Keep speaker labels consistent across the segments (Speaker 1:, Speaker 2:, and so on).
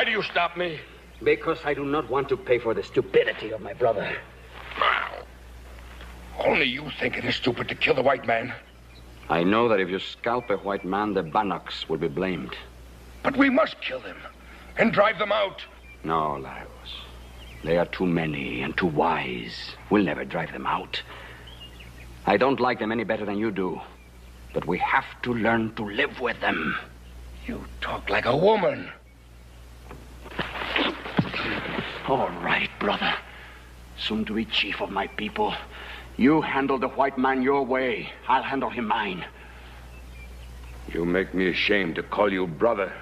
Speaker 1: do you stop me?
Speaker 2: Because I do not want to pay for the stupidity of my brother.
Speaker 1: Only you think it is stupid to kill the white man.
Speaker 2: I know that if you scalp a white man, the Bannocks will be blamed.
Speaker 1: But we must kill them and drive them out.
Speaker 2: No, Lagos. They are too many and too wise. We'll never drive them out. I don't like them any better than you do. But we have to learn to live with them.
Speaker 1: You talk like a woman.
Speaker 2: All right, brother. Soon to be chief of my people. You handle the white man your way. I'll handle him mine.
Speaker 1: You make me ashamed to call you brother.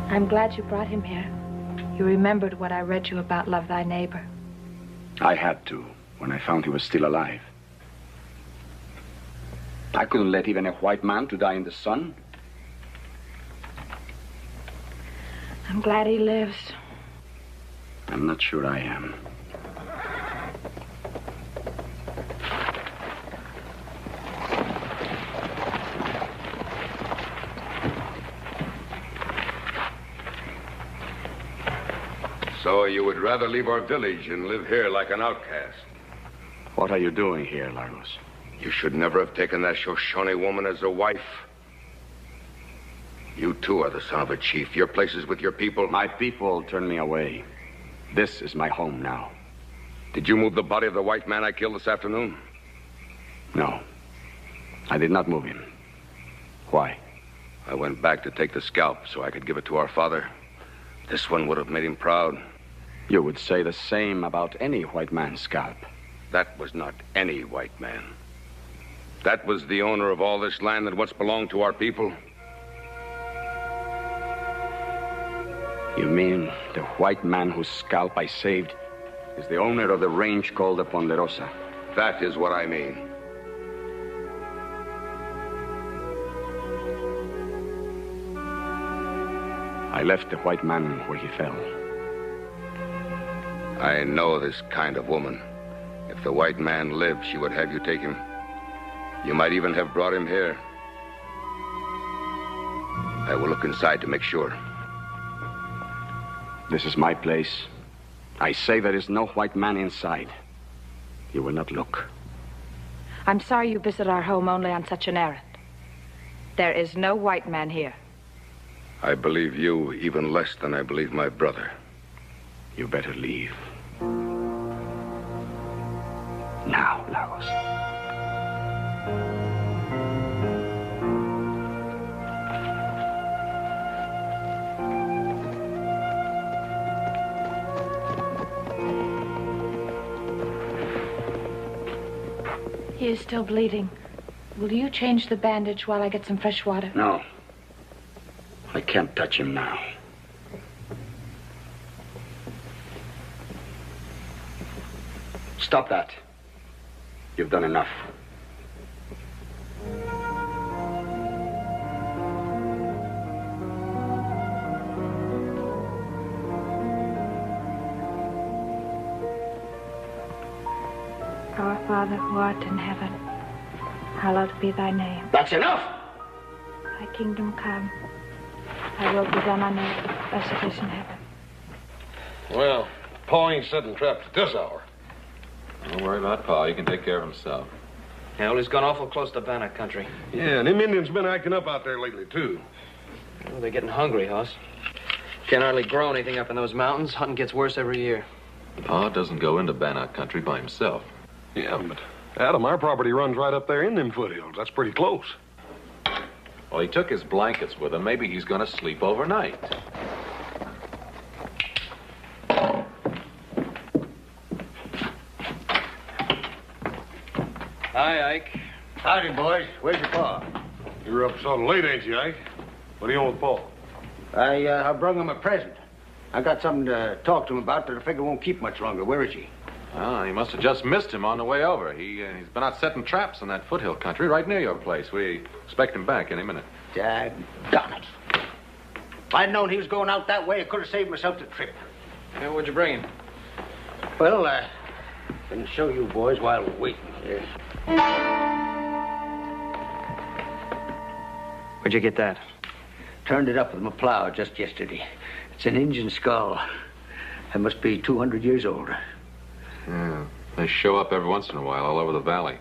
Speaker 3: I'm glad you brought him here. You remembered what I read you about love thy neighbor.
Speaker 2: I had to, when I found he was still alive. I couldn't let even a white man to die in the sun.
Speaker 3: I'm glad he lives.
Speaker 2: I'm not sure I am.
Speaker 1: So you would rather leave our village and live here like an outcast?
Speaker 2: What are you doing here, Lagos?
Speaker 1: You should never have taken that Shoshone woman as a wife. You too are the son of a chief. Your place is with your people.
Speaker 2: My people turned me away. This is my home now.
Speaker 1: Did you move the body of the white man I killed this afternoon?
Speaker 2: No. I did not move him. Why?
Speaker 1: I went back to take the scalp so I could give it to our father. This one would have made him proud.
Speaker 2: You would say the same about any white man's scalp.
Speaker 1: That was not any white man. That was the owner of all this land that once belonged to our people.
Speaker 2: You mean the white man whose scalp I saved is the owner of the range called the Ponderosa?
Speaker 1: That is what I mean.
Speaker 2: I left the white man where he fell.
Speaker 1: I know this kind of woman. If the white man lived, she would have you take him. You might even have brought him here. I will look inside to make sure.
Speaker 2: This is my place. I say there is no white man inside. You will not look.
Speaker 3: I'm sorry you visit our home only on such an errand. There is no white man here.
Speaker 1: I believe you even less than I believe my brother.
Speaker 2: You better leave. Now, Lagos.
Speaker 3: He is still bleeding. Will you change the bandage while I get some fresh water?
Speaker 2: No. I can't touch him now. Stop that. You've done enough.
Speaker 3: Our Father who art in heaven, hallowed be thy name.
Speaker 2: That's enough!
Speaker 3: Thy kingdom come. Thy will be done on earth as it is in heaven.
Speaker 4: Well, Pa ain't setting traps at this hour.
Speaker 5: Don't worry about Pa. He can take care of himself.
Speaker 4: Yeah, well, he's gone awful close to Bannock country.
Speaker 5: Yeah, and them Indians been acting up out there lately, too.
Speaker 4: Well, they're getting hungry, Hoss. Can't hardly grow anything up in those mountains. Hunting gets worse every year.
Speaker 6: Pa doesn't go into Bannock country by himself.
Speaker 5: Yeah, but, Adam, our property runs right up there in them foothills. That's pretty close.
Speaker 6: Well, he took his blankets with him. Maybe he's going to sleep overnight.
Speaker 4: Hi, Ike.
Speaker 7: Howdy, boys. Where's your pa?
Speaker 5: You're up so late, ain't you, Ike? What do you want with Paul?
Speaker 7: I brung him a present. I got something to talk to him about that I figure won't keep much longer. Where is he?
Speaker 6: Well, he must have just missed him on the way over. He's been out setting traps in that foothill country right near your place. We expect him back any minute.
Speaker 7: Daggone it. If I'd known he was going out that way, I could have saved myself the trip.
Speaker 4: Yeah, what'd you bring him?
Speaker 7: Well, I can show you boys while we're waiting here.
Speaker 4: Where'd you get that?
Speaker 7: Turned it up with my plow just yesterday. It's an Indian skull. It must be 200 years old.
Speaker 6: Yeah, they show up every once in a while all over the valley.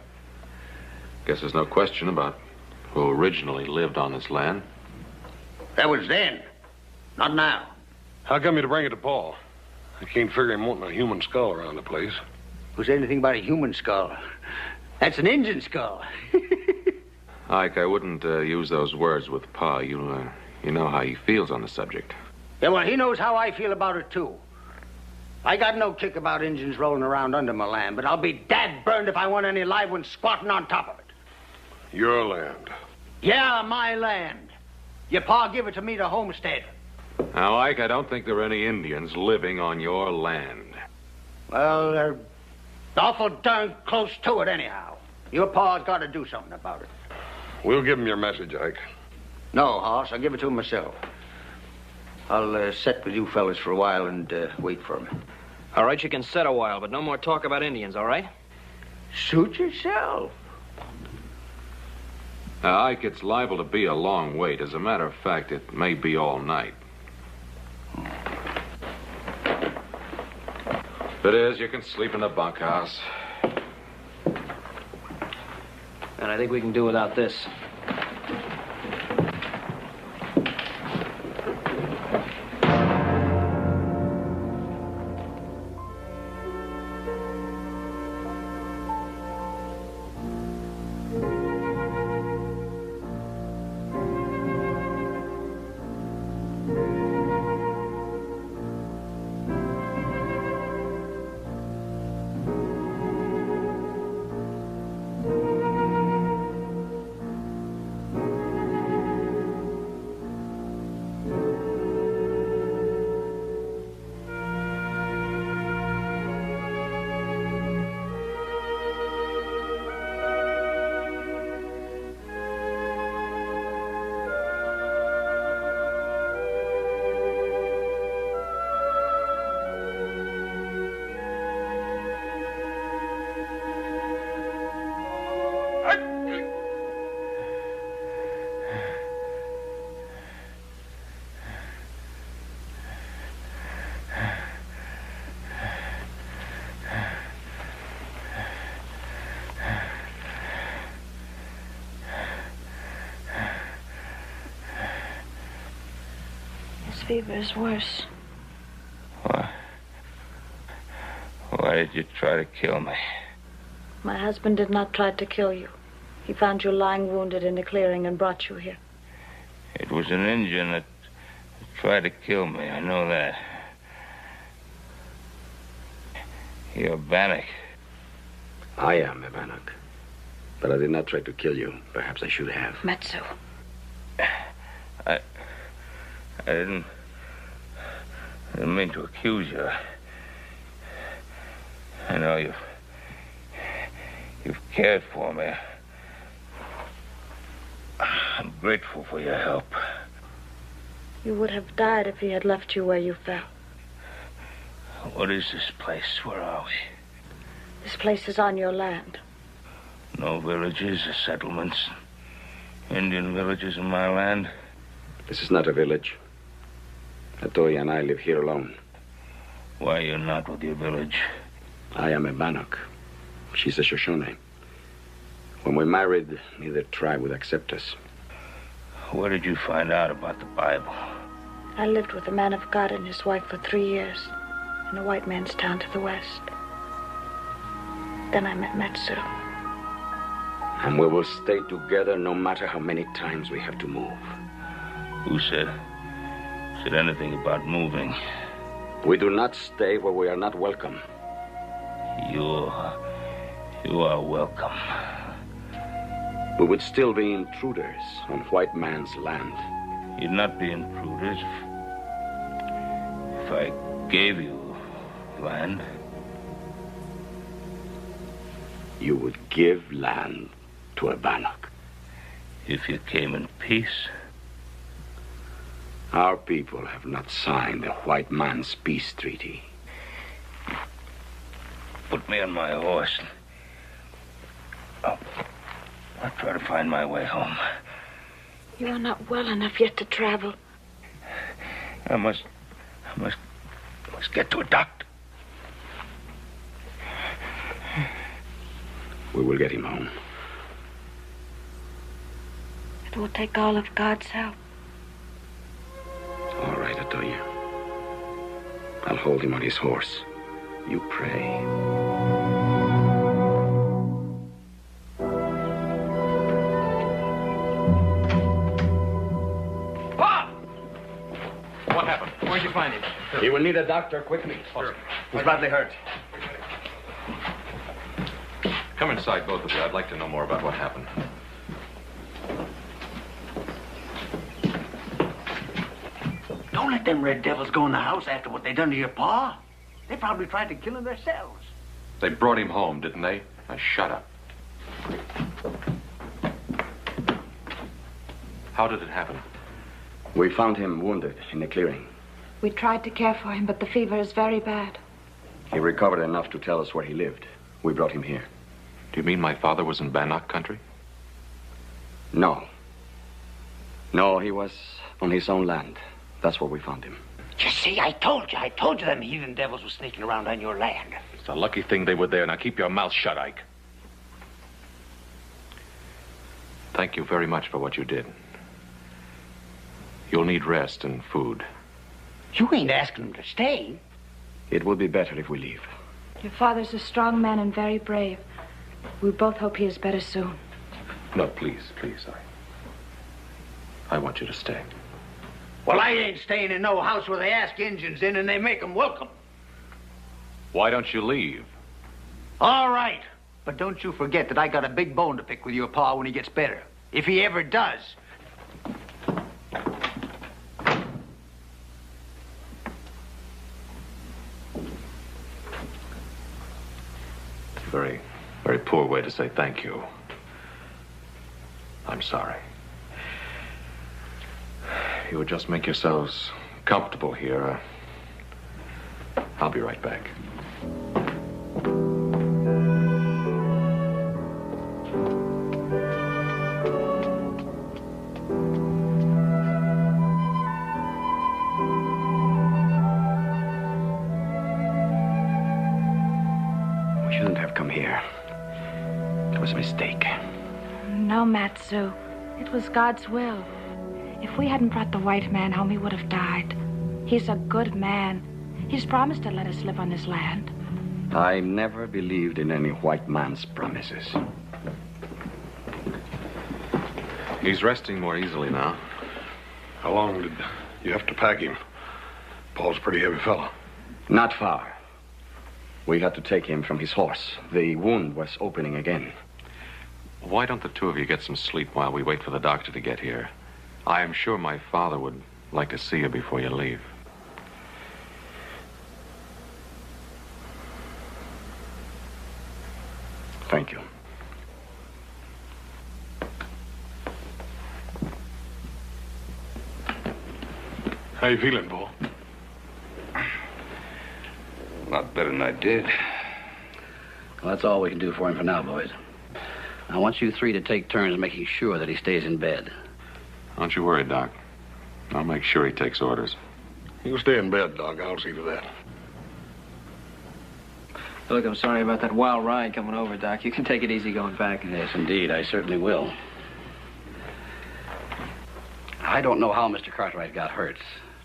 Speaker 6: Guess there's no question about who originally lived on this land.
Speaker 7: That was then, not now.
Speaker 5: How come you to bring it to Paul? I can't figure him wanting a human skull around the place.
Speaker 7: Who said anything about a human skull? That's an Indian skull.
Speaker 6: Ike, I wouldn't use those words with Pa. You know how he feels on the subject.
Speaker 7: Yeah, well, he knows how I feel about it, too. I got no kick about Indians rolling around under my land, but I'll be dad-burned if I want any live ones squatting on top of it.
Speaker 5: Your land.
Speaker 7: Yeah, my land. Your pa give it to me to homestead.
Speaker 6: Now, Ike, I don't think there are any Indians living on your land.
Speaker 7: Well, they're awful darn close to it anyhow. Your pa's got to do something about it.
Speaker 5: We'll give him your message, Ike.
Speaker 7: No, Hoss, I'll give it to him myself. I'll sit with you fellas for a while and wait for him.
Speaker 4: All right, you can sit a while, but no more talk about Indians, all right?
Speaker 7: Suit yourself.
Speaker 6: Now, Ike, it's liable to be a long wait. As a matter of fact, it may be all night. If it is, you can sleep in the bunkhouse.
Speaker 4: And I think we can do without this.
Speaker 3: Fever is worse.
Speaker 8: Why did you try to kill me?
Speaker 3: My husband did not try to kill you. He found you lying wounded in the clearing and brought you here.
Speaker 8: It was an Indian that tried to kill me. I know that. You're Bannock.
Speaker 2: I am a Bannock. But I did not try to kill you. Perhaps I should have.
Speaker 3: Matsou.
Speaker 8: I didn't mean to accuse you. I know you've cared for me. I'm grateful for your help.
Speaker 3: You would have died if he had left you where you fell.
Speaker 8: What is this place? Where are we?
Speaker 3: This place is on your land.
Speaker 8: No villages or settlements. Indian villages in my land.
Speaker 2: This is not a village. Hatoya and I live here alone.
Speaker 8: Why are you not with your village?
Speaker 2: I am a Bannock. She's a Shoshone. When we married, neither tribe would accept us.
Speaker 8: Where did you find out about the Bible?
Speaker 3: I lived with a man of God and his wife for 3 years in a white man's town to the west. Then I met Matsou.
Speaker 2: And we will stay together no matter how many times we have to move.
Speaker 8: Who said anything about moving?
Speaker 2: We do not stay where we are not welcome.
Speaker 8: You are welcome.
Speaker 2: We would still be intruders on white man's land.
Speaker 8: You'd not be intruders if I gave you land.
Speaker 2: You would give land to a Bannock.
Speaker 8: If you came in peace.
Speaker 2: Our people have not signed the white man's peace treaty.
Speaker 8: Put me on my horse. I'll try to find my way home.
Speaker 3: You are not well enough yet to travel.
Speaker 8: I must get to a doctor.
Speaker 2: We will get him home.
Speaker 3: It will take all of God's help.
Speaker 2: All right, Hatoya. I'll hold him on his horse. You pray.
Speaker 6: What happened?
Speaker 4: Where'd you find him?
Speaker 2: He will need a doctor quickly.
Speaker 4: Sure. He's badly hurt.
Speaker 6: Come inside, both of you. I'd like to know more about what happened.
Speaker 7: Don't let them red devils go in the house after what they done to your pa. They probably tried to kill him themselves.
Speaker 6: They brought him home, didn't they? Now, shut up. How did it happen?
Speaker 2: We found him wounded in the clearing.
Speaker 3: We tried to care for him, but the fever is very bad.
Speaker 2: He recovered enough to tell us where he lived. We brought him here.
Speaker 6: Do you mean my father was in Bannock country?
Speaker 2: No. No, he was on his own land. That's where we found him.
Speaker 7: You see, I told you them heathen devils were sneaking around on your land.
Speaker 6: It's a lucky thing they were there. Now keep your mouth shut, Ike. Thank you very much for what you did. You'll need rest and food.
Speaker 7: You ain't asking them to stay.
Speaker 2: It will be better if we leave.
Speaker 3: Your father's a strong man and very brave. We both hope he is better soon.
Speaker 6: No, please, I want you to stay.
Speaker 7: Well, I ain't staying in no house where they ask Injuns in and they make them welcome.
Speaker 6: Why don't you leave?
Speaker 7: All right. But don't you forget that I got a big bone to pick with your pa when he gets better. If he ever does.
Speaker 6: Very, very poor way to say thank you. I'm sorry. You would just make yourselves comfortable here. I'll be right back.
Speaker 2: We shouldn't have come here. It was a mistake.
Speaker 3: No, Matsou. It was God's will. If we hadn't brought the white man home, he would have died. He's a good man. He's promised to let us live on his land.
Speaker 2: I never believed in any white man's promises.
Speaker 6: He's resting more easily now.
Speaker 5: How long did you have to pack him? Paul's a pretty heavy fellow.
Speaker 2: Not far. We had to take him from his horse. The wound was opening again.
Speaker 6: Why don't the two of you get some sleep while we wait for the doctor to get here? I am sure my father would like to see you before you leave.
Speaker 2: Thank you.
Speaker 5: How you feeling, Paul?
Speaker 9: A lot better than I did.
Speaker 10: Well, that's all we can do for him for now, boys. I want you three to take turns making sure that he stays in bed.
Speaker 6: Don't you worry, Doc. I'll make sure he takes orders.
Speaker 5: He'll stay in bed, Doc. I'll see to that.
Speaker 4: Look, I'm sorry about that wild ride coming over, Doc. You can take it easy going back.
Speaker 10: Yes, indeed. I certainly will. I don't know how Mr. Cartwright got hurt,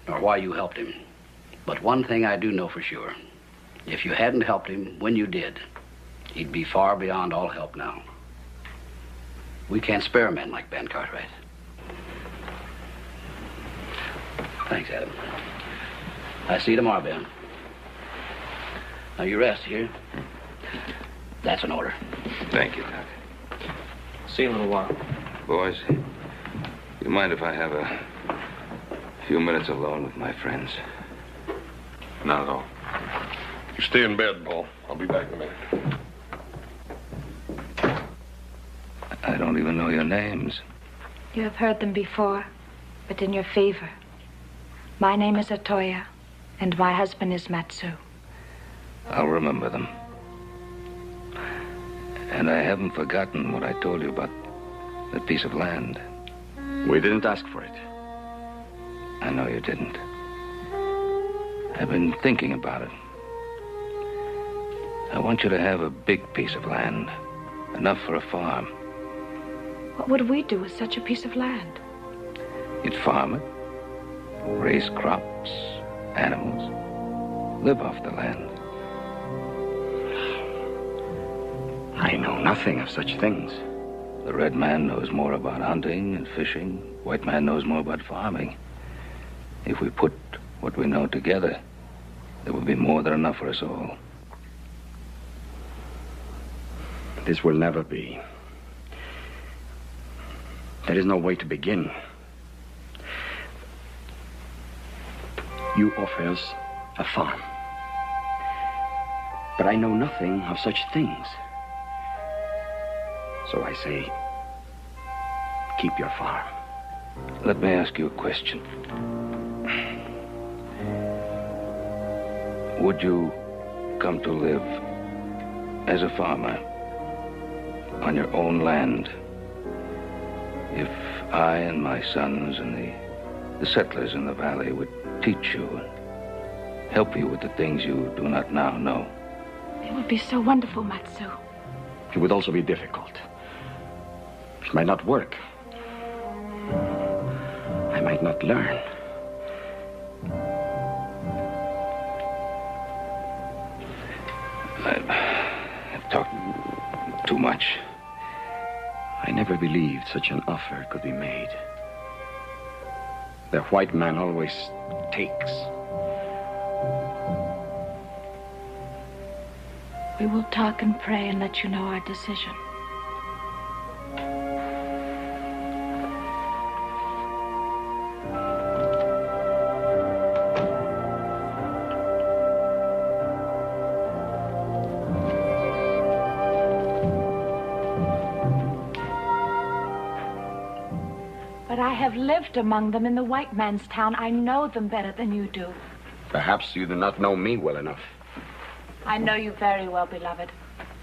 Speaker 10: nor why you helped him. But one thing I do know for sure. If you hadn't helped him when you did, he'd be far beyond all help now. We can't spare men like Ben Cartwright. Thanks, Adam. I see you tomorrow, Ben. Now you rest here. That's an order.
Speaker 9: Thank you, Doc.
Speaker 4: See you in a little while.
Speaker 9: Boys, you mind if I have a few minutes alone with my friends?
Speaker 6: Not at all.
Speaker 5: You stay in bed, Paul. I'll be back in a minute.
Speaker 9: I don't even know your names.
Speaker 3: You have heard them before, but in your favor. My name is Hatoya, and my husband is Matsou.
Speaker 9: I'll remember them. And I haven't forgotten what I told you about that piece of land.
Speaker 2: We didn't ask for it.
Speaker 9: I know you didn't. I've been thinking about it. I want you to have a big piece of land, enough for a farm.
Speaker 3: What would we do with such a piece of land?
Speaker 9: You'd farm it, raise crops, animals, live off the land.
Speaker 2: I know nothing of such things.
Speaker 9: The red man knows more about hunting and fishing. White man knows more about farming. If we put what we know together, there will be more than enough for us all.
Speaker 2: This will never be. There is no way to begin. You offer us a farm. But I know nothing of such things. So I say, keep your farm.
Speaker 9: Let me ask you a question. Would you come to live as a farmer on your own land if I and my sons and the settlers in the valley would teach you and help you with the things you do not now know?
Speaker 3: It would be so wonderful, Matsou.
Speaker 2: It would also be difficult. It might not work. I might not learn. I've talked too much. I never believed such an offer could be made. The white man always takes.
Speaker 3: We will talk and pray and let you know our decision. I have lived among them in the white man's town. I know them better than you do.
Speaker 2: Perhaps you do not know me well enough.
Speaker 3: I know you very well, beloved.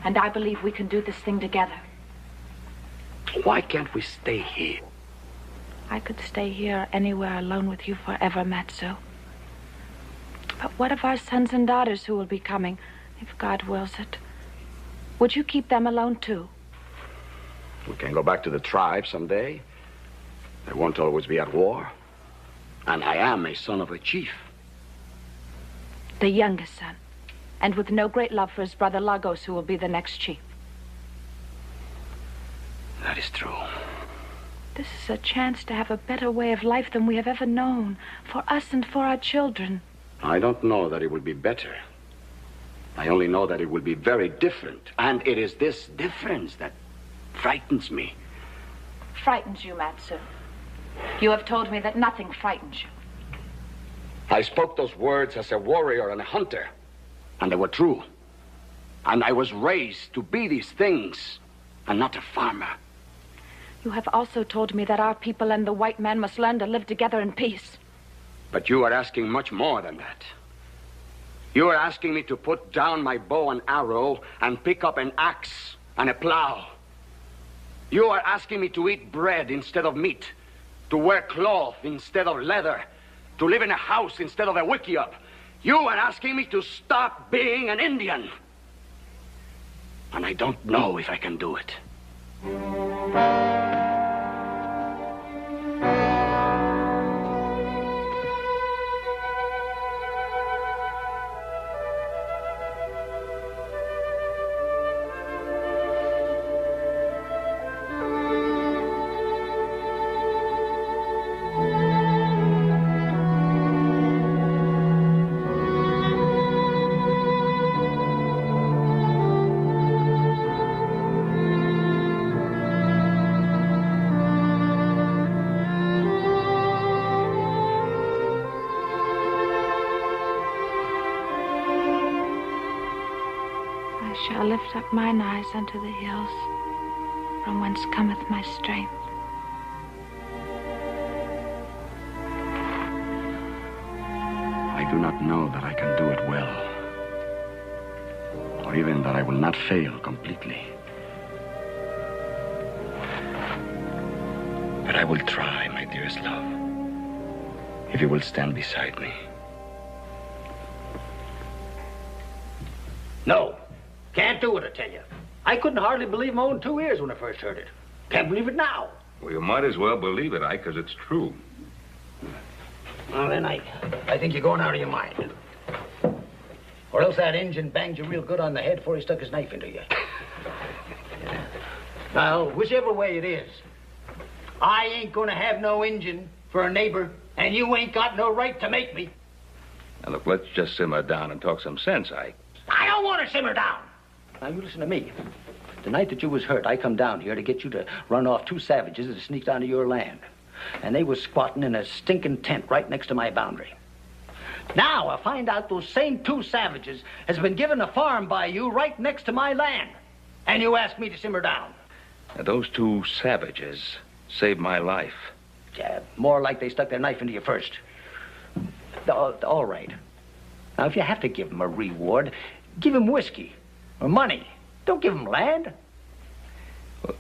Speaker 3: And I believe we can do this thing together.
Speaker 2: Why can't we stay here?
Speaker 3: I could stay here or anywhere alone with you forever, Matsou. But what of our sons and daughters who will be coming, if God wills it? Would you keep them alone, too?
Speaker 2: We can go back to the tribe someday. They won't always be at war. And I am a son of a chief.
Speaker 3: The youngest son. And with no great love for his brother Lagos, who will be the next chief.
Speaker 2: That is true.
Speaker 3: This is a chance to have a better way of life than we have ever known. For us and for our children.
Speaker 2: I don't know that it will be better. I only know that it will be very different. And it is this difference that frightens me.
Speaker 3: Frightens you, Matsou? You have told me that nothing frightens you.
Speaker 2: I spoke those words as a warrior and a hunter, and they were true. And I was raised to be these things, and not a farmer.
Speaker 3: You have also told me that our people and the white man must learn to live together in peace.
Speaker 2: But you are asking much more than that. You are asking me to put down my bow and arrow and pick up an axe and a plow. You are asking me to eat bread instead of meat, to wear cloth instead of leather, to live in a house instead of a wickiup. You are asking me to stop being an Indian. And I don't know if I can do it.
Speaker 3: I shall lift up mine eyes unto the hills, from whence cometh my strength.
Speaker 2: I do not know that I can do it well, or even that I will not fail completely. But I will try, my dearest love, if you will stand beside me.
Speaker 7: No. Can't do it, I tell you. I couldn't hardly believe my own 2 ears when I first heard it. Can't believe it now.
Speaker 11: Well, you might as well believe it, Ike, because it's true.
Speaker 7: Well, then I think you're going out of your mind. Or else that Injun banged you real good on the head before he stuck his knife into you. Well, whichever way it is, I ain't gonna have no Injun for a neighbor, and you ain't got no right to make me.
Speaker 11: Now, look, let's just simmer down and talk some sense, Ike.
Speaker 7: I don't want to simmer down. Now, you listen to me. The night that you was hurt, I come down here to get you to run off 2 savages that sneaked onto your land. And they was squatting in a stinking tent right next to my boundary. Now, I find out those same 2 savages has been given a farm by you right next to my land. And you ask me to simmer down.
Speaker 9: Now, those 2 savages saved my life.
Speaker 7: Yeah, more like they stuck their knife into you first. All right. Now, if you have to give them a reward, give them whiskey or money. Don't give them land.
Speaker 9: Well,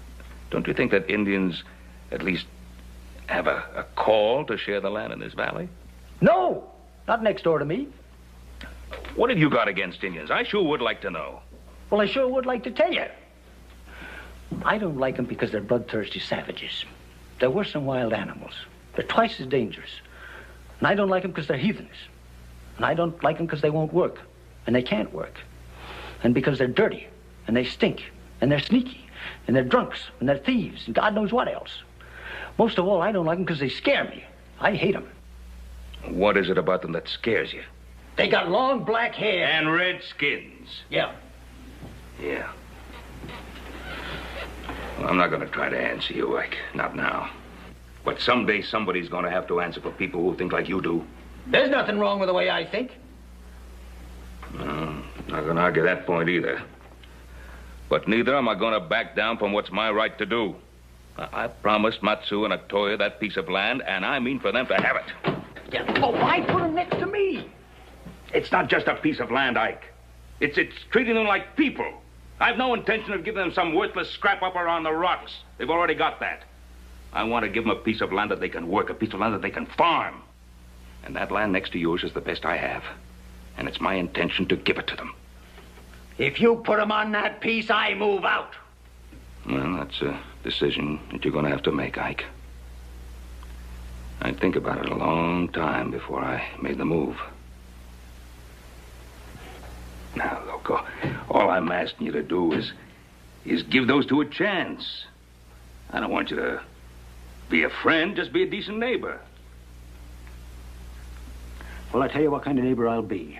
Speaker 9: don't you think that Indians at least have a call to share the land in this valley?
Speaker 7: No, not next door to me.
Speaker 9: What have you got against Indians? I sure would like to know.
Speaker 7: Well, I sure would like to tell you. I don't like them because they're bloodthirsty savages. They're worse than wild animals. They're twice as dangerous. And I don't like them because they're heathens. And I don't like them because they won't work. And they can't work. And because they're dirty. And they stink. And they're sneaky. And they're drunks. And they're thieves. And God knows what else. Most of all, I don't like them because they scare me. I hate them.
Speaker 9: What is it about them that scares you?
Speaker 7: They got long black hair.
Speaker 9: And red skins.
Speaker 7: Yeah.
Speaker 9: Yeah. Well, I'm not going to try to answer you, Ike. Not now. But someday somebody's going to have to answer for people who think like you do.
Speaker 7: There's nothing wrong with the way I think.
Speaker 9: No, not going to argue that point either. But neither am I going to back down from what's my right to do. I promised Matsou and Hatoya that piece of land, and I mean for them to have it.
Speaker 7: Yeah. Oh, why put them next to me?
Speaker 9: It's not just a piece of land, Ike. It's treating them like people. I've no intention of giving them some worthless scrap up around the rocks. They've already got that. I want to give them a piece of land that they can work, a piece of land that they can farm. And that land next to yours is the best I have. And it's my intention to give it to them.
Speaker 7: If you put them on that piece, I move out.
Speaker 9: Well, that's a decision that you're going to have to make, Ike. I'd think about it a long time before I made the move. Now, look, all I'm asking you to do is give those 2 a chance. I don't want you to be a friend, just be a decent neighbor.
Speaker 7: Well, I tell you what kind of neighbor I'll be.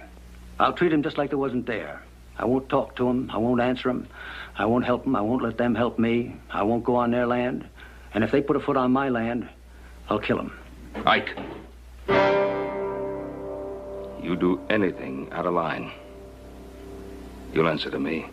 Speaker 7: I'll treat him just like they wasn't there. I won't talk to him. I won't answer him. I won't help them. I won't let them help me. I won't go on their land. And if they put a foot on my land, I'll kill them.
Speaker 9: Ike, you do anything out of line, you'll answer to me.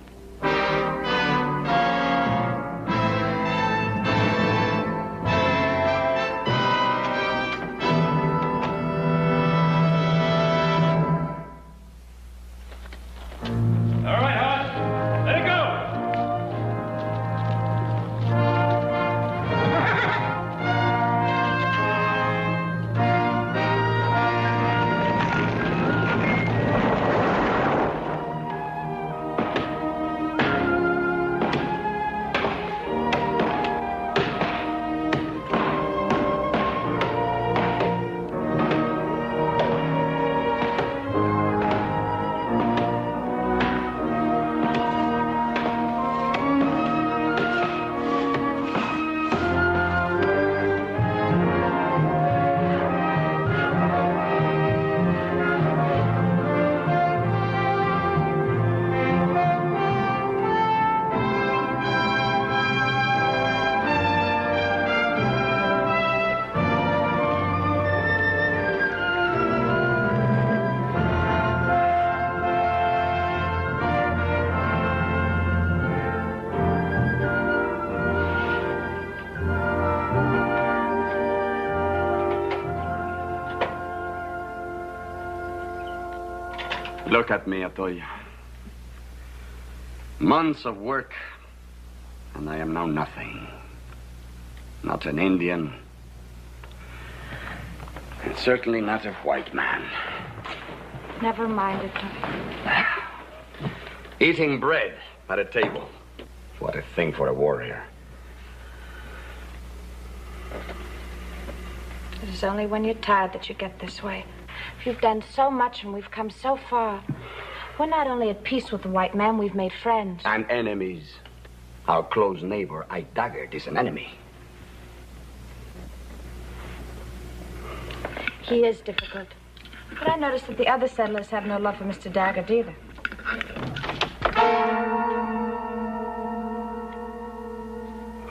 Speaker 2: Look at me, Hatoya. Months of work, and I am now nothing. Not an Indian, and certainly not a white man.
Speaker 3: Never mind it.
Speaker 2: Eating bread at a table. What a thing for a warrior.
Speaker 3: It is only when you're tired that you get this way. If you've done so much and we've come so far, we're not only at peace with the white man, we've made friends.
Speaker 2: And enemies. Our close neighbor, Daggett, is an enemy.
Speaker 3: He is difficult. But I noticed that the other settlers have no love for Mr. Daggett either.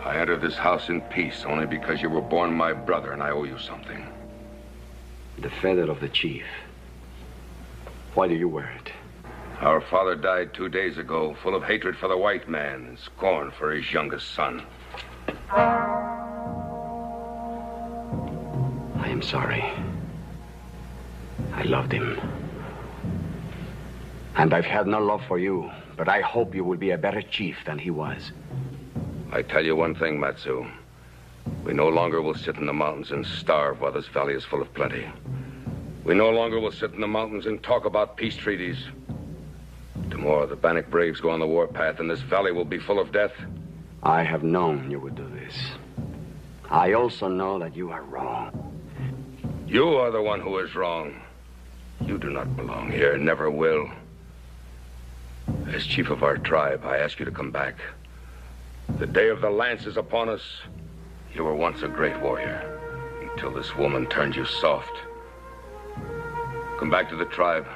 Speaker 1: I entered this house in peace only because you were born my brother and I owe you something.
Speaker 2: The feather of the chief. Why do you wear it?
Speaker 1: Our father died 2 days ago, full of hatred for the white man and scorn for his youngest son.
Speaker 2: I am sorry. I loved him. And I've had no love for you, but I hope you will be a better chief than he was.
Speaker 1: I tell you one thing, Matsou. We no longer will sit in the mountains and starve while this valley is full of plenty. We no longer will sit in the mountains and talk about peace treaties. Tomorrow, the Bannock braves go on the warpath, and this valley will be full of death.
Speaker 2: I have known you would do this. I also know that you are wrong.
Speaker 1: You are the one who is wrong. You do not belong here, never will. As chief of our tribe, I ask you to come back. The day of the lance is upon us. You were once a great warrior, until this woman turned you soft. Come back to the tribe.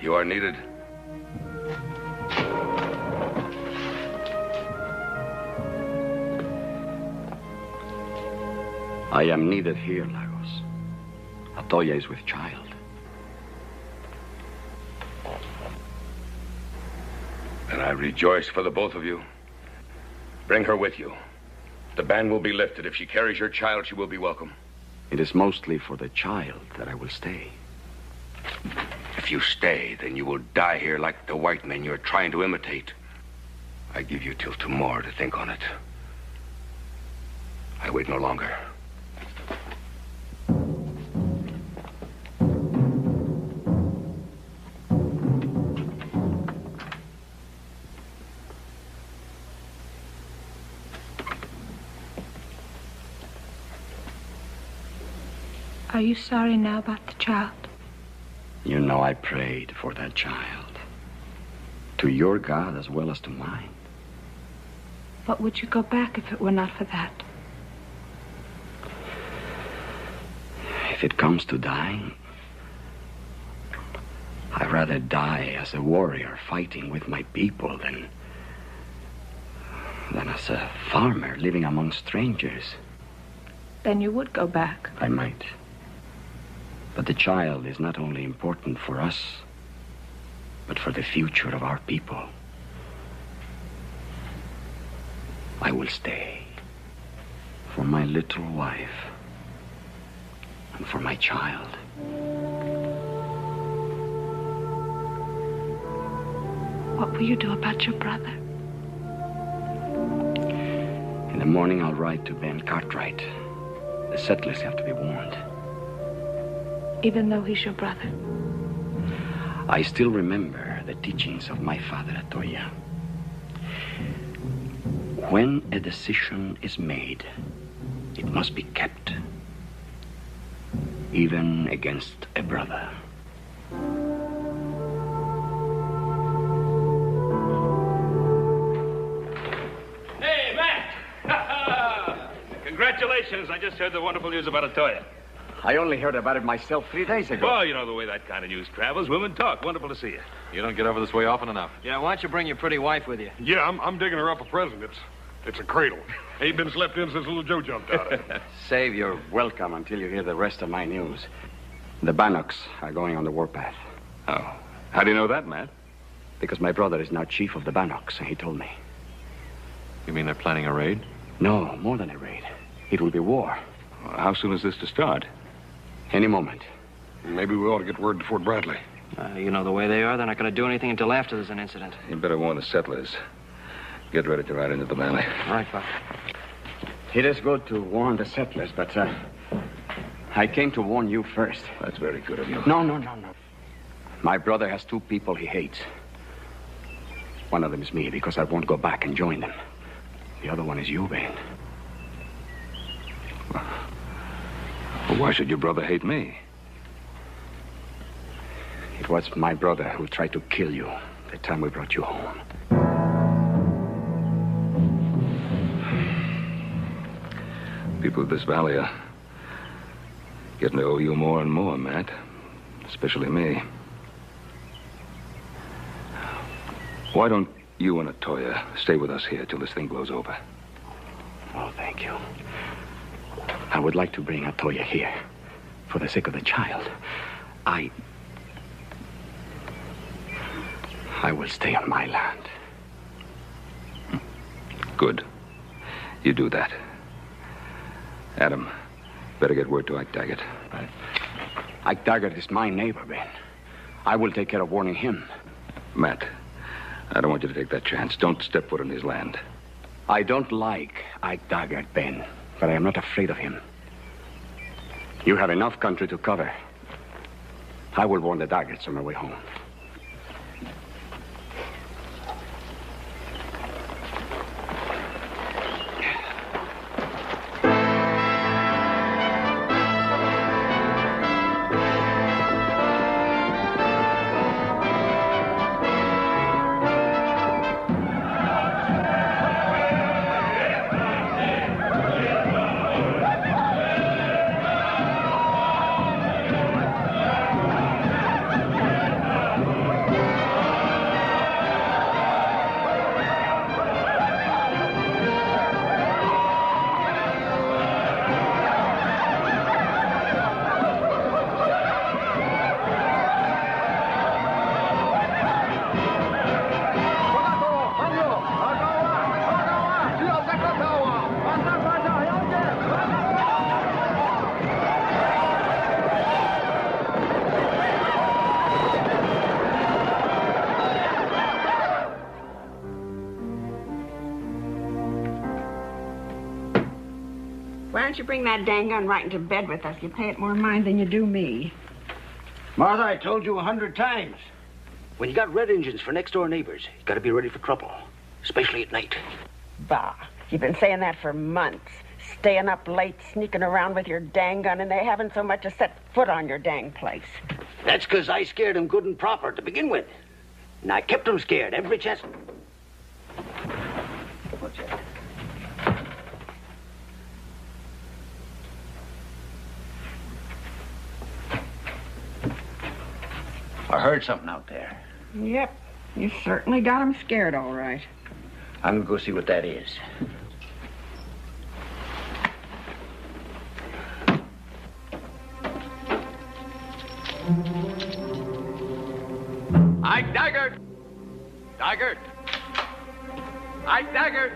Speaker 1: You are needed.
Speaker 2: I am needed here, Lagos. Hatoya is with child.
Speaker 1: And I rejoice for the both of you. Bring her with you. The ban will be lifted. If she carries your child, she will be welcome.
Speaker 2: It is mostly for the child that I will stay.
Speaker 1: If you stay, then you will die here like the white men you're trying to imitate. I give you till tomorrow to think on it. I wait no longer.
Speaker 3: Are you sorry now about the child?
Speaker 2: You know I prayed for that child. To your God as well as to mine.
Speaker 3: But would you go back if it were not for that?
Speaker 2: If it comes to dying, I'd rather die as a warrior fighting with my people than as a farmer living among strangers.
Speaker 3: Then you would go back.
Speaker 2: I might. But the child is not only important for us, but for the future of our people. I will stay for my little wife and for my child.
Speaker 3: What will you do about your brother?
Speaker 2: In the morning, I'll ride to Ben Cartwright. The settlers have to be warned.
Speaker 3: Even though he's your brother?
Speaker 2: I still remember the teachings of my father, Hatoya. When a decision is made, it must be kept, even against a brother.
Speaker 8: Hey, Matt! Congratulations. I just heard the wonderful news about Hatoya.
Speaker 2: I only heard about it myself 3 days ago.
Speaker 8: Well, you know the way that kind of news travels. Women talk. Wonderful to see you.
Speaker 6: You don't get over this way often enough.
Speaker 4: Yeah, why don't you bring your pretty wife with you?
Speaker 5: Yeah, I'm digging her up a present. It's a cradle. Ain't been slept in since little Joe jumped out of it.
Speaker 2: Save your welcome until you hear the rest of my news. The Bannocks are going on the warpath.
Speaker 6: Oh. How do you know that, Matt?
Speaker 2: Because my brother is now chief of the Bannocks, and he told me.
Speaker 6: You mean they're planning a raid?
Speaker 2: No, more than a raid. It will be war.
Speaker 6: How soon is this to start?
Speaker 2: Any moment.
Speaker 5: Maybe we ought to get word to Fort Bradley.
Speaker 4: You know the way they are. They're not going to do anything until after there's an incident.
Speaker 11: You better warn the settlers. Get ready to ride into the valley.
Speaker 4: All right, Buck.
Speaker 2: It is good to warn the settlers, but I came to warn you first.
Speaker 11: That's very good of you.
Speaker 2: No. My brother has two people he hates. One of them is me, because I won't go back and join them. The other one is you, Ben.
Speaker 11: Well, why should your brother hate me?
Speaker 2: It was my brother who tried to kill you the time we brought you home.
Speaker 11: People of this valley are getting to owe you more and more, Matt. Especially me. Why don't you and Hatoya stay with us here till this thing blows over?
Speaker 2: Oh, thank you. I would like to bring Hatoya here for the sake of the child. I will stay on my land.
Speaker 11: Good. You do that. Adam, better get word to Ike Daggett.
Speaker 2: Right. Ike Daggett is my neighbor, Ben. I will take care of warning him.
Speaker 11: Matt, I don't want you to take that chance. Don't step foot on his land.
Speaker 2: I don't like Ike Daggett, Ben, but I am not afraid of him. You have enough country to cover. I will warn the Daggetts on my way home.
Speaker 12: Why don't you bring that dang gun right into bed with us? You pay it more mind than you do me.
Speaker 7: Martha, I told you 100 times.
Speaker 13: When you got red engines for next-door neighbors, you got to be ready for trouble, especially at night.
Speaker 12: Bah, you've been saying that for months. Staying up late, sneaking around with your dang gun, and they haven't so much as set foot on your dang place.
Speaker 13: That's because I scared them good and proper to begin with. And I kept them scared every chance. What's that?
Speaker 7: I heard something out there.
Speaker 12: Yep, you certainly got them scared, all right.
Speaker 7: I'm gonna go see what that is.
Speaker 2: Ike Daggett! Daggett! Ike Daggett!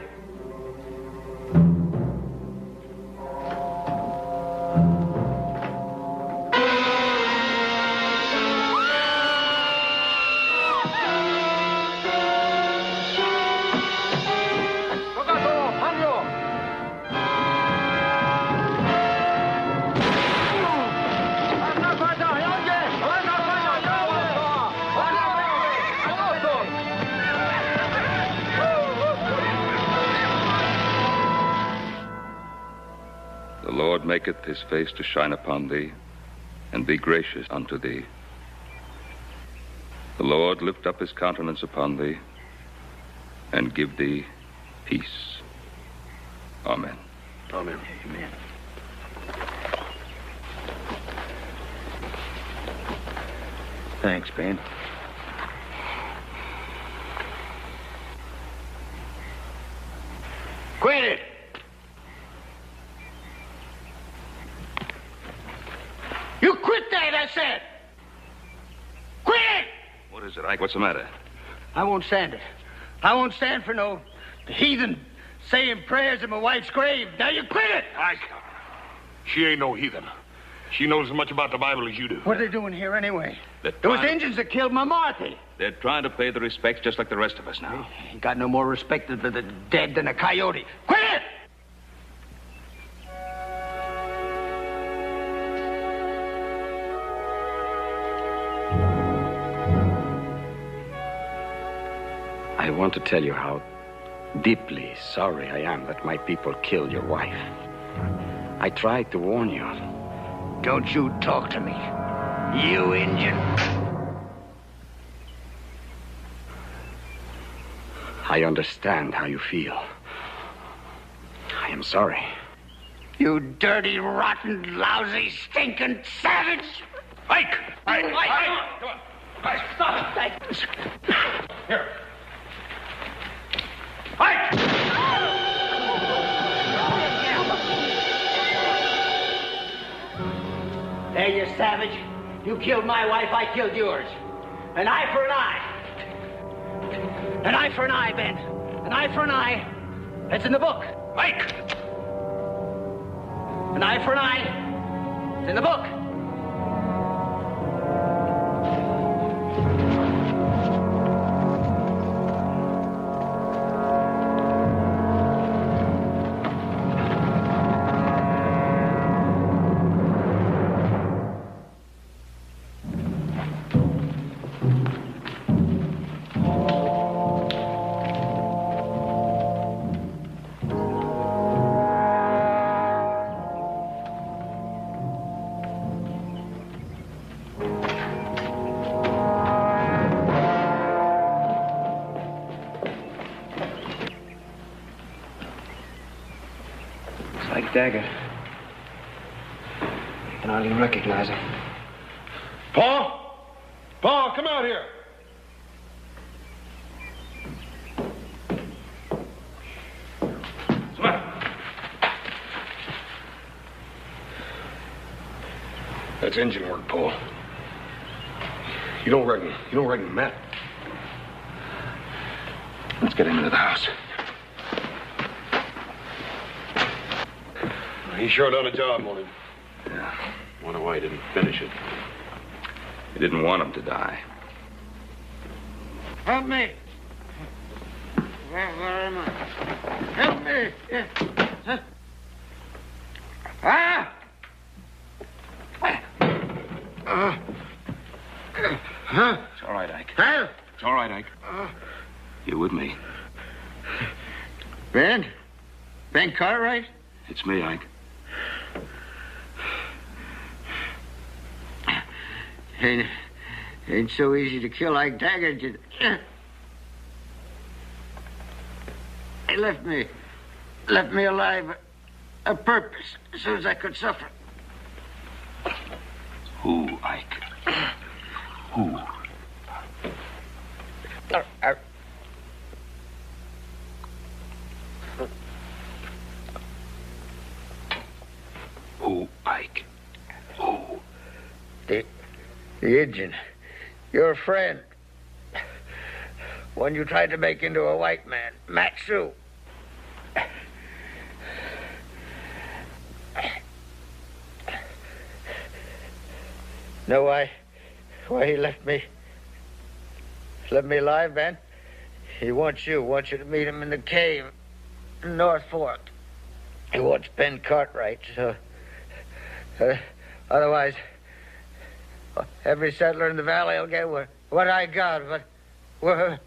Speaker 11: The Lord maketh his face to shine upon thee, and be gracious unto thee. The Lord lift up his countenance upon thee, and give thee peace. Amen.
Speaker 13: Amen.
Speaker 7: Amen. Thanks, Ben.
Speaker 13: Quit it! You quit that, I said! Quit it!
Speaker 11: What is it, Ike? What's the matter?
Speaker 7: I won't stand it. I won't stand for no heathen saying prayers at my wife's grave. Now you quit it!
Speaker 5: Ike, she ain't no heathen. She knows as much about the Bible as you do.
Speaker 13: What are they doing here anyway?
Speaker 8: They're
Speaker 13: It was
Speaker 8: trying-
Speaker 13: Indians that killed my Marthy.
Speaker 8: They're trying to pay the respects just like the rest of us now.
Speaker 13: He got no more respect for the dead than a coyote. Quit it!
Speaker 2: I want to tell you how deeply sorry I am that my people killed your wife. I tried to warn you.
Speaker 13: Don't you talk to me, you Indian.
Speaker 2: I understand how you feel. I am sorry.
Speaker 13: You dirty, rotten, lousy, stinking savage!
Speaker 5: Ike!
Speaker 13: Ike!
Speaker 5: Come on. Ike,
Speaker 13: Stop it!
Speaker 5: Here. Ike!
Speaker 13: There, you savage. You killed my wife, I killed yours. An eye for an eye. An eye for an eye, Ben. An eye for an eye. That's in the book.
Speaker 5: Ike!
Speaker 13: An eye for an eye. It's in the book.
Speaker 4: Dagger. I can hardly recognize him.
Speaker 5: Paul? Paul, come out here. Come on.
Speaker 11: That's engine work, Paul. You don't reckon Matt? Let's get him into the house.
Speaker 5: He sure done a job on him.
Speaker 11: Yeah.
Speaker 6: Wonder why he didn't finish it.
Speaker 11: He didn't want him to die.
Speaker 13: Help me. Where am I? Help me. Yeah. Huh? Ah! Huh?
Speaker 6: It's all right, Ike.
Speaker 13: Help!
Speaker 6: It's all right, Ike.
Speaker 11: You with me?
Speaker 13: Ben? Ben Cartwright?
Speaker 11: It's me, Ike.
Speaker 13: Ain't so easy to kill like Dagger. He left me alive a purpose so as I could suffer.
Speaker 11: Who, Ike? Who? Who, Ike? Who?
Speaker 13: The Indian. Your friend. One you tried to make into a white man. Matsou. Know why he left me alive, Ben? He wants you to meet him in the cave in North Fork. He wants Ben Cartwright, so otherwise every settler in the valley will get what I got, but we're...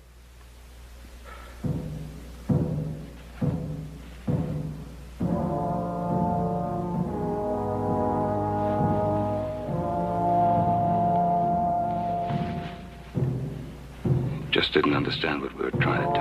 Speaker 11: Just didn't understand what we were trying to do.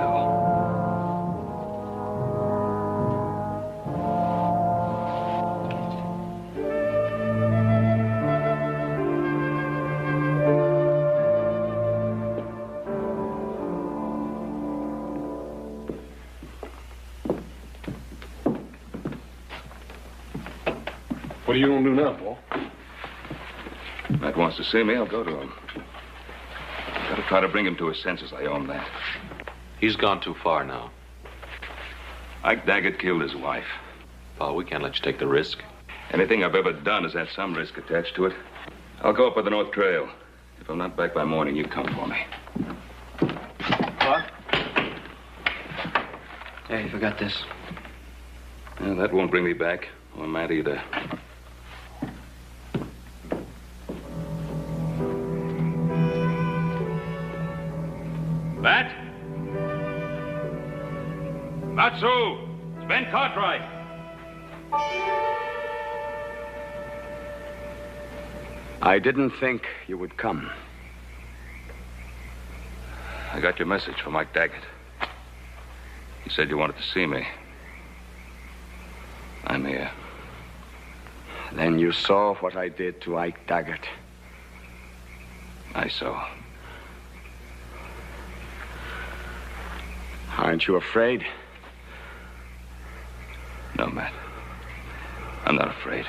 Speaker 5: What are you going to do now, Paul?
Speaker 11: Matt wants to see me, I'll go to him. Gotta try to bring him to his senses, I own that.
Speaker 6: He's gone too far now.
Speaker 11: Ike Daggett killed his wife.
Speaker 6: Paul, we can't let you take the risk.
Speaker 11: Anything I've ever done has had some risk attached to it. I'll go up with the North Trail. If I'm not back by morning, you come for me.
Speaker 4: What? Hey, you forgot this.
Speaker 11: Well, that won't bring me back. Or Matt either.
Speaker 14: Matt? Matsou! It's Ben Cartwright.
Speaker 2: I didn't think you would come.
Speaker 11: I got your message from Mike Daggett. He said you wanted to see me. I'm here.
Speaker 2: Then you saw what I did to Ike Daggett.
Speaker 11: I saw.
Speaker 2: Aren't you afraid?
Speaker 11: No, Matt. I'm not afraid.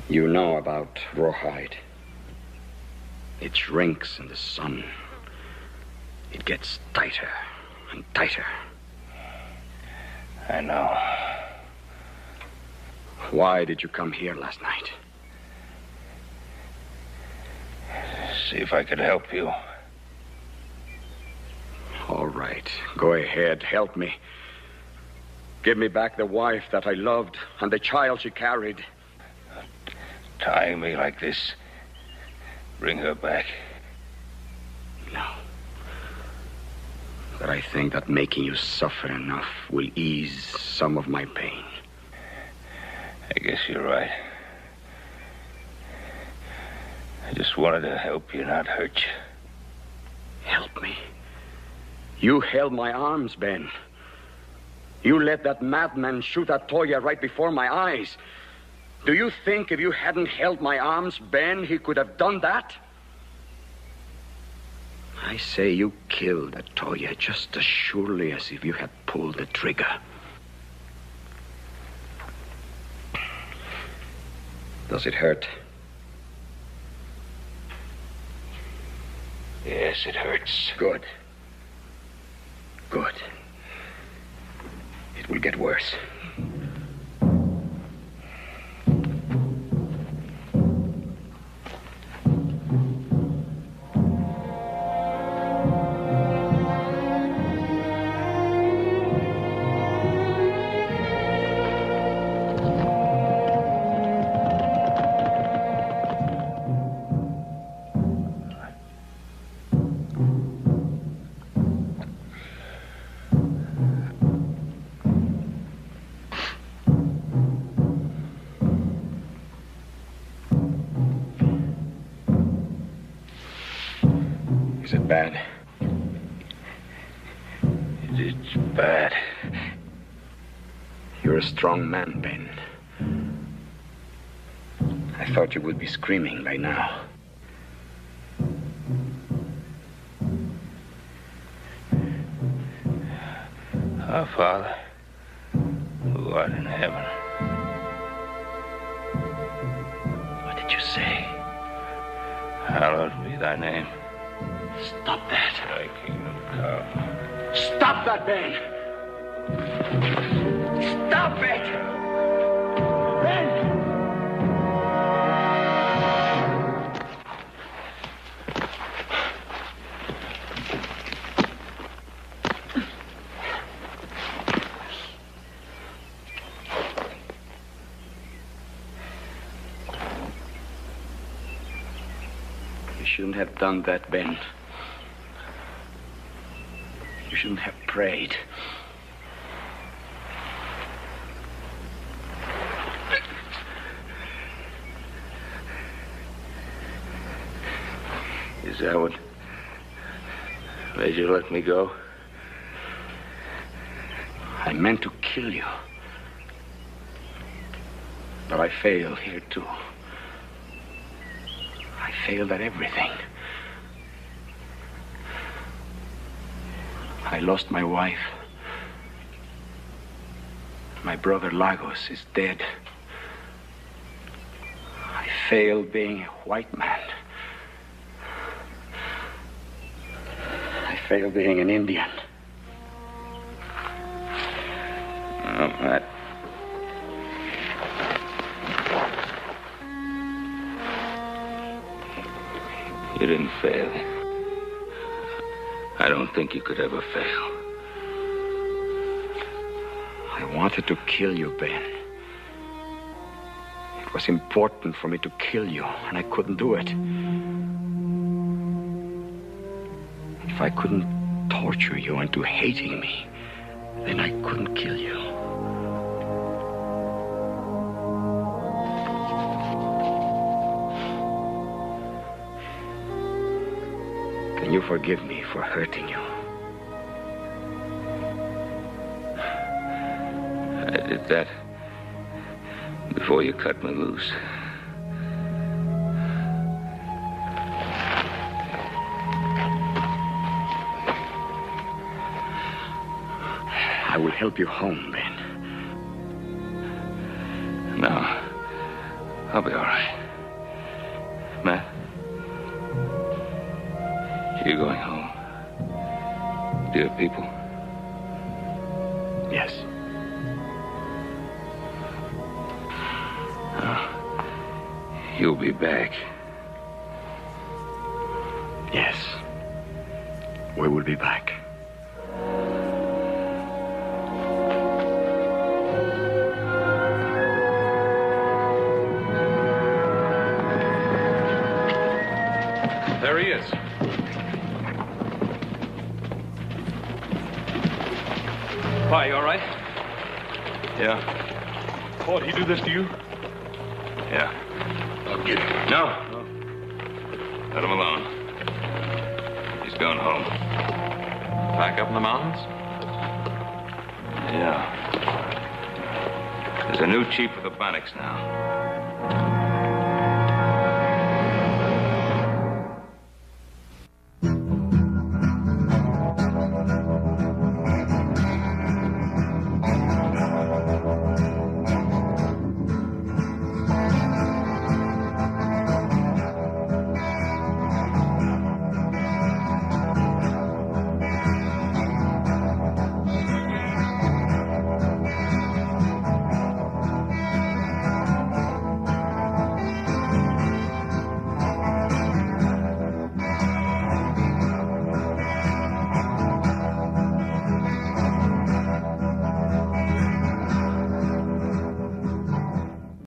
Speaker 2: You know about rawhide. It shrinks in the sun. It gets tighter and tighter.
Speaker 8: I know.
Speaker 2: Why did you come here last night?
Speaker 8: See if I could help you.
Speaker 2: All right. Go ahead. Help me. Give me back the wife that I loved and the child she carried.
Speaker 8: Tying me like this. Bring her back.
Speaker 2: No. But I think that making you suffer enough will ease some of my pain.
Speaker 8: I guess you're right. I just wanted to help you, not hurt you.
Speaker 2: Help me? You held my arms, Ben. You let that madman shoot at Hatoya right before my eyes. Do you think if you hadn't held my arms, Ben, he could have done that? I say you killed Hatoya just as surely as if you had pulled the trigger. Does it hurt?
Speaker 8: Yes, it hurts.
Speaker 2: Good. Good. It will get worse. Is it bad?
Speaker 8: It's bad.
Speaker 2: You're a strong man, Ben. I thought you would be screaming by now.
Speaker 8: Our Father, who art in heaven.
Speaker 2: What did you say?
Speaker 8: Hallowed be thy name.
Speaker 2: Stop that.
Speaker 8: Thy kingdom come.
Speaker 2: Stop that, Ben! Stop it! Ben! You shouldn't have done that, Ben. You shouldn't have prayed.
Speaker 8: Is that what made you let me go?
Speaker 2: I meant to kill you. But I failed here, too. I failed at everything. I lost my wife. My brother Lagos is dead. I failed being a white man. I failed being an Indian.
Speaker 11: Oh, Matt. You didn't fail. I don't think you could ever fail.
Speaker 2: I wanted to kill you, Ben. It was important for me to kill you, and I couldn't do it. If I couldn't torture you into hating me, then I couldn't kill you. Can you forgive me for hurting you?
Speaker 11: I did that before you cut me loose.
Speaker 2: I will help you home, Ben.
Speaker 11: No. I'll be all right. Matt? You going home? Dear people?
Speaker 2: Yes.
Speaker 11: You'll be back.
Speaker 2: Yes. We will be back.
Speaker 6: There he is.
Speaker 14: Why, you all right?
Speaker 6: Yeah.
Speaker 5: Paul, did he do this to you?
Speaker 6: Yeah.
Speaker 5: I'll get him.
Speaker 6: No. Let him alone. He's going home. Back up in the mountains? Yeah. There's a new chief of the Bannocks now.